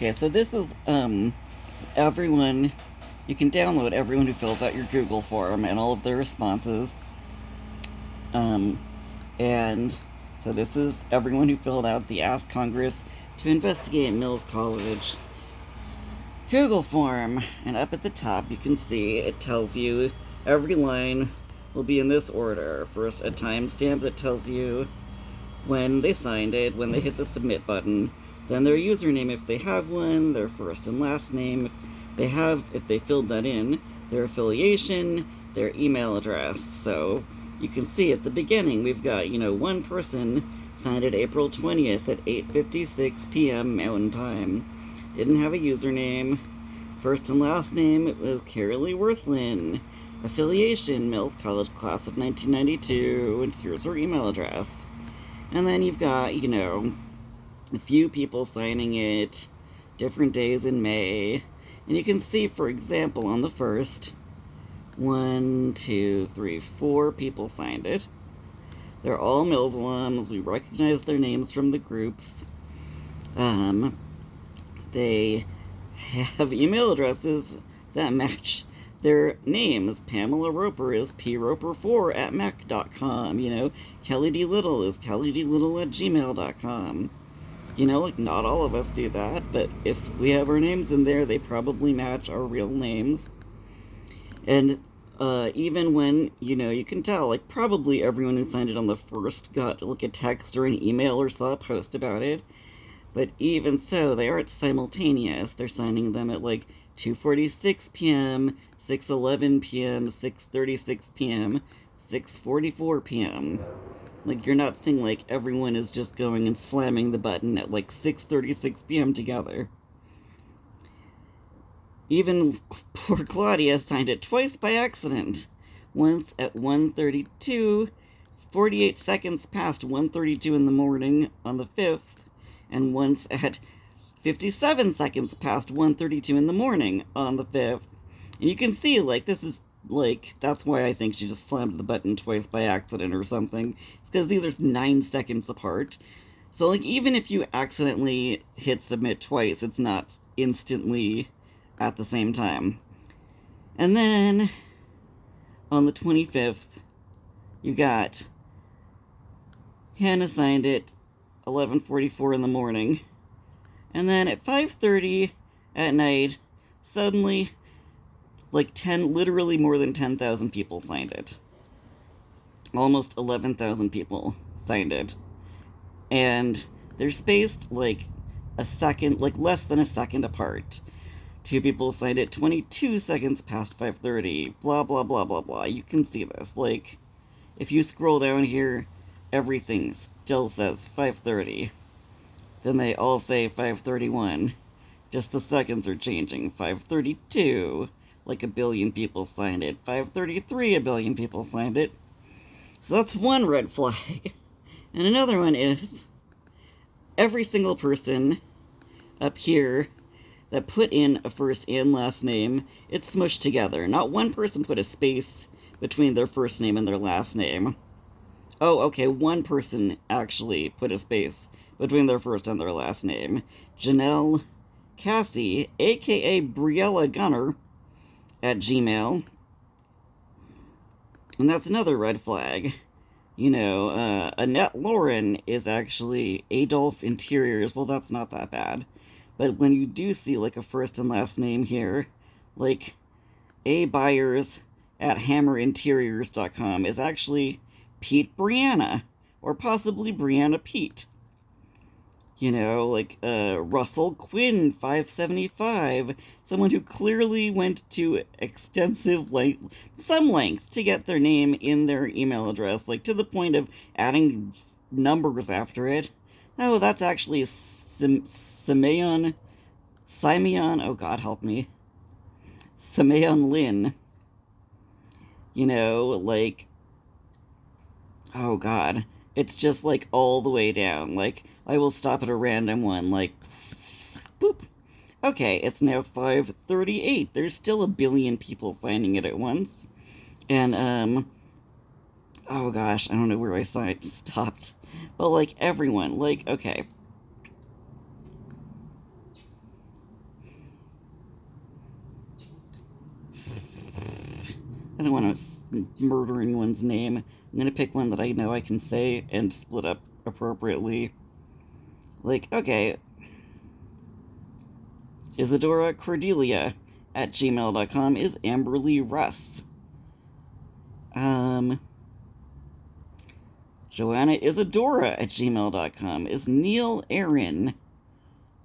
Okay, so this is everyone. You can download everyone who fills out your Google form and all of their responses. Um, and so this is everyone who filled out the Ask Congress to Investigate Mills College Google form. And up at the top, you can see it tells you every line will be in this order. First, a timestamp that tells you when they signed it, when they hit the submit button, then their username if they have one, their first and last name if they filled that in, their affiliation, their email address. So you can see at the beginning we've got, one person signed it April 20th at 8:56 p.m. Mountain Time. Didn't have a username. First and last name it was Carolee Worthlin. Affiliation, Mills College Class of 1992, and here's her email address. And then you've got, a few people signing it, different days in May. And you can see, for example, on the first, 1, 2, 3, 4 people signed it. They're all Mills alums. We recognize their names from the groups. They have email addresses that match their names. Pamela Roper is proper4@mac.com. Kelly D. Little is kellydlittle@gmail.com. Not all of us do that, but if we have our names in there, they probably match our real names. And even when, you can tell, probably everyone who signed it on the first got, a text or an email or saw a post about it. But even so, they aren't simultaneous. They're signing them at 2:46 p.m., 6:11 p.m., 6:36 p.m., 6:44 p.m. You're not seeing everyone is just going and slamming the button at 6:36 p.m. together. Even poor Claudia signed it twice by accident. Once at 1:32, 48 seconds past 1:32 in the morning on the 5th, and once at 57 seconds past 1:32 in the morning on the 5th. And you can see, this is, that's why I think she just slammed the button twice by accident or something. It's because these are 9 seconds apart. So, even if you accidentally hit submit twice, it's not instantly at the same time. And then, on the 25th, you got Hannah signed it 11:44 in the morning. And then at 5:30 at night, suddenly, literally more than 10,000 people signed it. Almost 11,000 people signed it. And they're spaced a second, less than a second apart. 2 people signed it 22 seconds past 5:30. Blah, blah, blah, blah, blah. You can see this. If you scroll down here, everything still says 5:30. Then they all say 5:31. Just the seconds are changing. 5:32, a billion people signed it. 5:33, a billion people signed it. So that's one red flag. And another one is every single person up here that put in a first and last name, it's smushed together. Not one person put a space between their first name and their last name. Oh, okay, one person actually put a space between their first and their last name. Janelle Cassie, aka Briella Gunner, at Gmail. And that's another red flag. Annette Lauren is actually Adolph Interiors. Well, that's not that bad. But when you do see a first and last name here, A Byers at hammerinteriors.com is actually Pete Brianna, or possibly Brianna Pete. Russell Quinn, 575, someone who clearly went to extensive some length to get their name in their email address, to the point of adding numbers after it. Oh, that's actually Simeon, oh God help me, Simeon Lin. Oh God, it's just all the way down. I will stop at a random one, boop. Okay, it's now 5:38. There's still a billion people signing it at once. And, oh gosh, I don't know where I stopped. But, everyone, okay. I don't want to murder anyone's name. I'm going to pick one that I know I can say and split up appropriately. Like, okay, Isadora Cordelia at gmail.com is Amberly Russ. Joanna Isadora at gmail.com is Neil Aaron.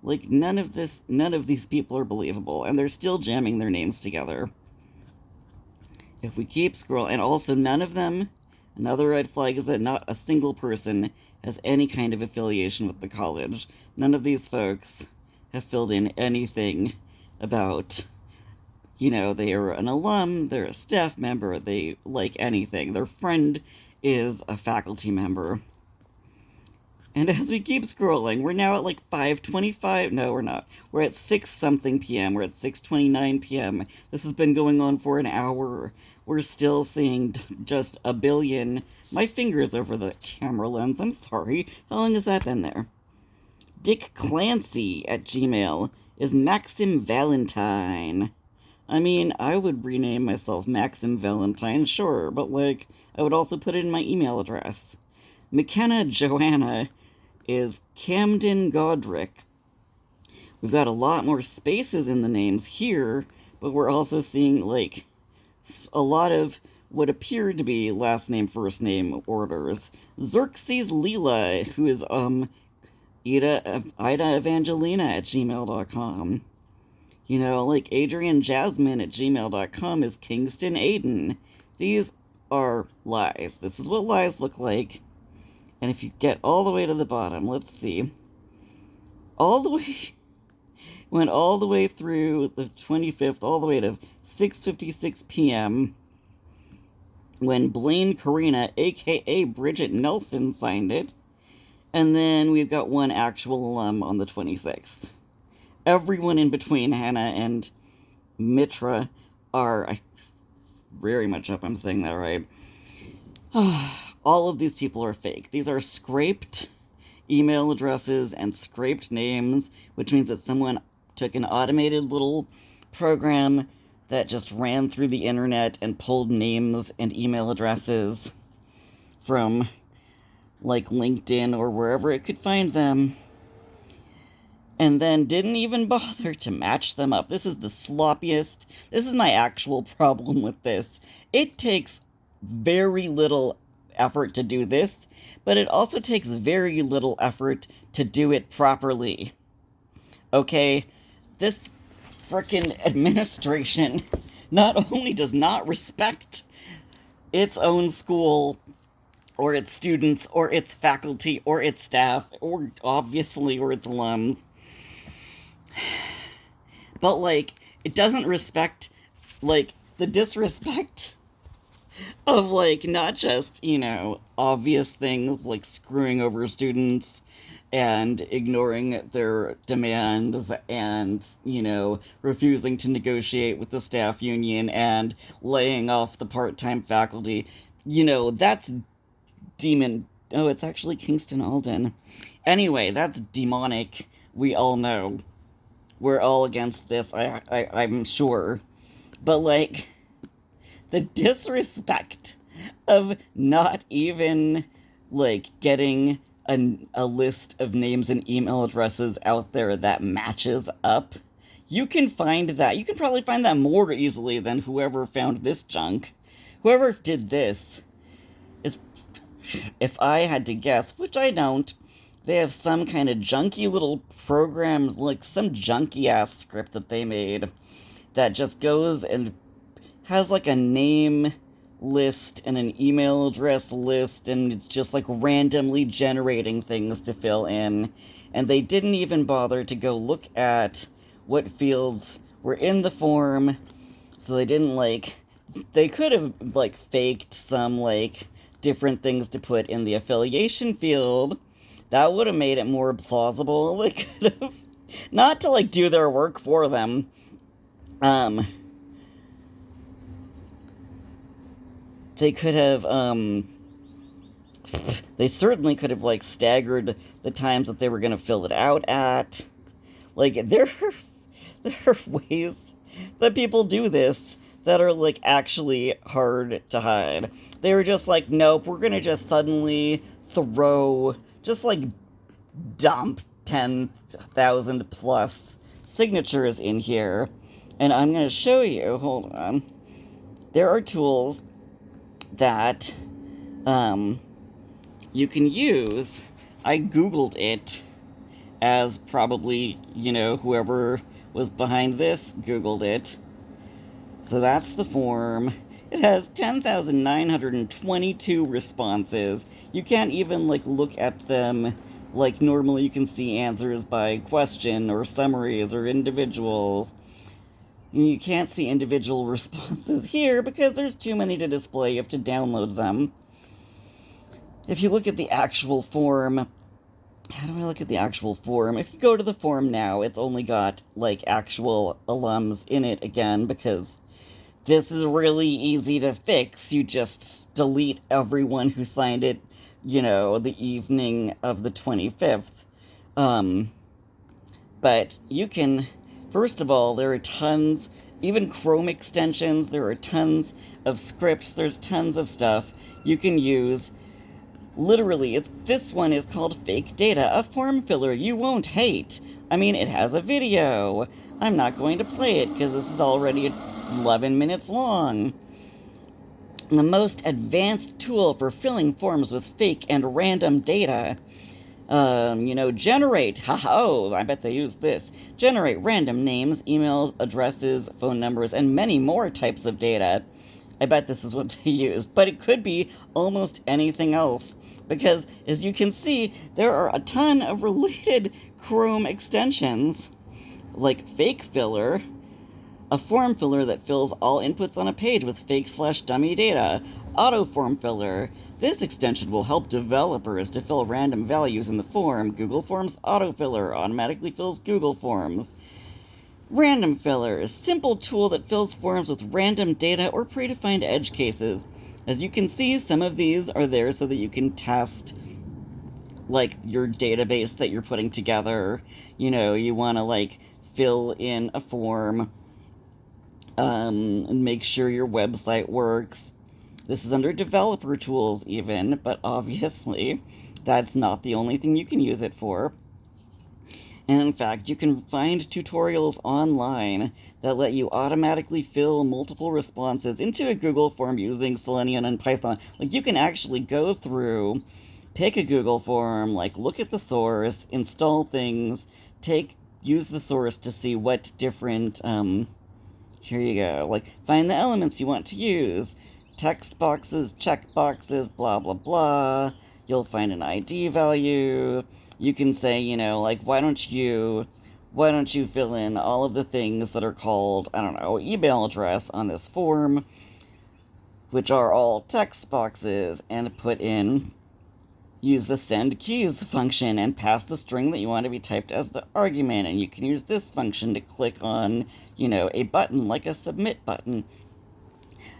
Like, none of these people are believable, and they're still jamming their names together. If we keep scrolling, and also none of them, another red flag is that not a single person has any kind of affiliation with the college. None of these folks have filled in anything about, they are an alum, they're a staff member, they like anything. Their friend is a faculty member. And as we keep scrolling, we're now at like 5:25. No, we're not. We're at 6-something p.m. We're at 6:29 p.m. This has been going on for an hour. We're still seeing just a billion. My finger's over the camera lens. I'm sorry. How long has that been there? Dick Clancy at Gmail is Maxim Valentine. I mean, I would rename myself Maxim Valentine, sure, but I would also put it in my email address. McKenna Joanna is Camden Godric. We've got a lot more spaces in the names here, but we're also seeing, a lot of what appear to be last name, first name orders. Xerxes Leela, who is, Ida Evangelina at gmail.com. Adrian Jasmine at gmail.com is Kingston Aiden. These are lies. This is what lies look like. And if you get all the way to the bottom, let's see. Went all the way through the 25th, all the way to 6:56 p.m. when Blaine Karina, aka Bridget Nelson, signed it. And then we've got one actual alum on the 26th. Everyone in between Hannah and Mitra are, I very much hope I'm saying that right. All of these people are fake. These are scraped email addresses and scraped names, which means that someone took an automated little program that just ran through the internet and pulled names and email addresses from LinkedIn or wherever it could find them, and then didn't even bother to match them up. This is the sloppiest. This is my actual problem with this. It takes very little effort to do this, but it also takes very little effort to do it properly. Okay? This frickin' administration not only does not respect its own school or its students or its faculty or its staff or obviously or its alums, but it doesn't respect the disrespect of not just obvious things like screwing over students and ignoring their demands and refusing to negotiate with the staff union and laying off the part-time faculty. That's demon. Oh, it's actually Kingston Alden. Anyway, that's demonic. We all know. We're all against this, I'm sure. But the disrespect of not even getting a list of names and email addresses out there that matches up. You can find that. You can probably find that more easily than whoever found this junk. Whoever did this is, if I had to guess, which I don't, they have some kind of junky little program, some junky ass script that they made that just goes and has a name list and an email address list, and it's just randomly generating things to fill in. And they didn't even bother to go look at what fields were in the form, so they didn't they could have faked some different things to put in the affiliation field. That would have made it more plausible. They could have, not to do their work for them. They could have, they certainly could have, staggered the times that they were going to fill it out at. There are ways that people do this that are, like, actually hard to hide. They were just like, nope, we're gonna just suddenly just, like, dump 10,000 plus signatures in here. And I'm gonna show you, hold on. There are tools that you can use. I Googled it, as probably, whoever was behind this Googled it. So that's the form. It has 10,922 responses. You can't even, like, look at them like normally you can see answers by question or summaries or individuals. You can't see individual responses here because there's too many to display. You have to download them. If you look at the actual form, how do I look at the actual form? If you go to the form now, it's only got, like, actual alums in it again, because this is really easy to fix. You just delete everyone who signed it, the evening of the 25th. But you can, first of all, there are tons, even Chrome extensions, there are tons of scripts, there's tons of stuff you can use. Literally, this one is called Fake Data, a form filler you won't hate. I mean, it has a video. I'm not going to play it because this is already 11 minutes long. The most advanced tool for filling forms with fake and random data. Generate, I bet they use this. Generate random names, emails, addresses, phone numbers, and many more types of data. I bet this is what they used, but it could be almost anything else. Because, as you can see, there are a ton of related Chrome extensions, like Fake Filler, a form filler that fills all inputs on a page with fake/dummy data, Auto Form Filler. This extension will help developers to fill random values in the form. Google Forms Autofiller automatically fills Google Forms. Random Filler, a simple tool that fills forms with random data or predefined edge cases. As you can see, some of these are there so that you can test, like, your database that you're putting together. You want to, like, fill in a form and make sure your website works. This is under developer tools even, but obviously that's not the only thing you can use it for. And in fact, you can find tutorials online that let you automatically fill multiple responses into a Google form using Selenium and Python. Like, you can actually go through, pick a Google form, like, look at the source, install things, use the source to see what different, here you go, like, find the elements you want to use, text boxes, check boxes, blah, blah, blah. You'll find an ID value. You can say, like, why don't you fill in all of the things that are called, I don't know, email address on this form, which are all text boxes, and use the send keys function and pass the string that you want to be typed as the argument. And you can use this function to click on, a button, like a submit button.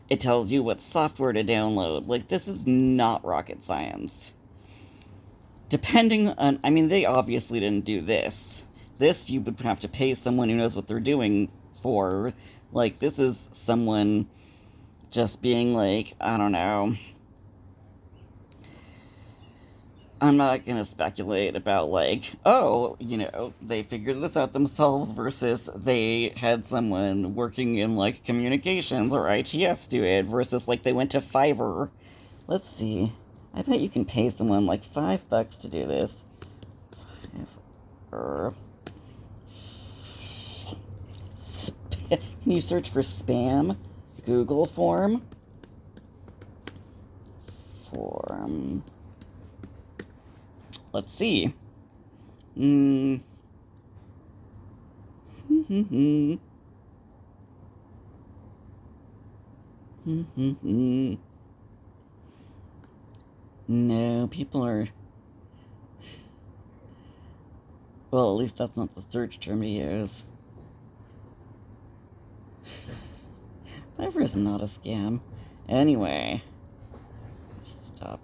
It tells you what software to download. Like, this is not rocket science. Depending on, they obviously didn't do this. This you would have to pay someone who knows what they're doing for. Like, this is someone just being like, I don't know. I'm not going to speculate about, like, they figured this out themselves versus they had someone working in, like, communications or ITS do it versus, like, they went to Fiverr. Let's see. I bet you can pay someone, like, $5 to do this. Can you search for spam? Google form? Let's see. No, people are... Well, at least that's not the search term to use. Fiverr is not a scam. Anyway. Stop.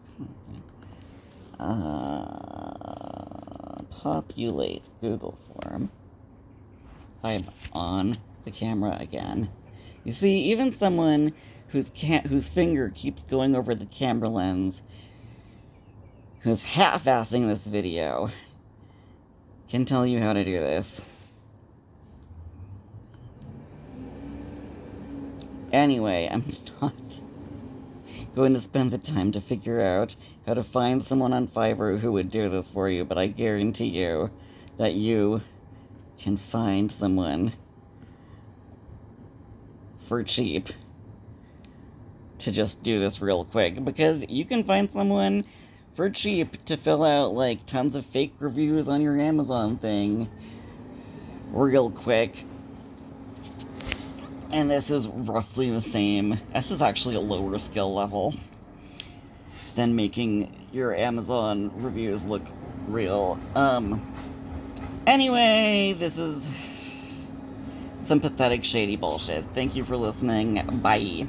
Populate Google form. I'm on the camera again. You see, even someone whose finger keeps going over the camera lens, who's half-assing this video, can tell you how to do this. Anyway, I'm not going to spend the time to figure out how to find someone on Fiverr who would do this for you, but I guarantee you that you can find someone for cheap to just do this real quick, because you can find someone for cheap to fill out like tons of fake reviews on your Amazon thing real quick. And this is roughly the same. This is actually a lower skill level than making your Amazon reviews look real. Anyway, this is some pathetic, shady bullshit. Thank you for listening. Bye.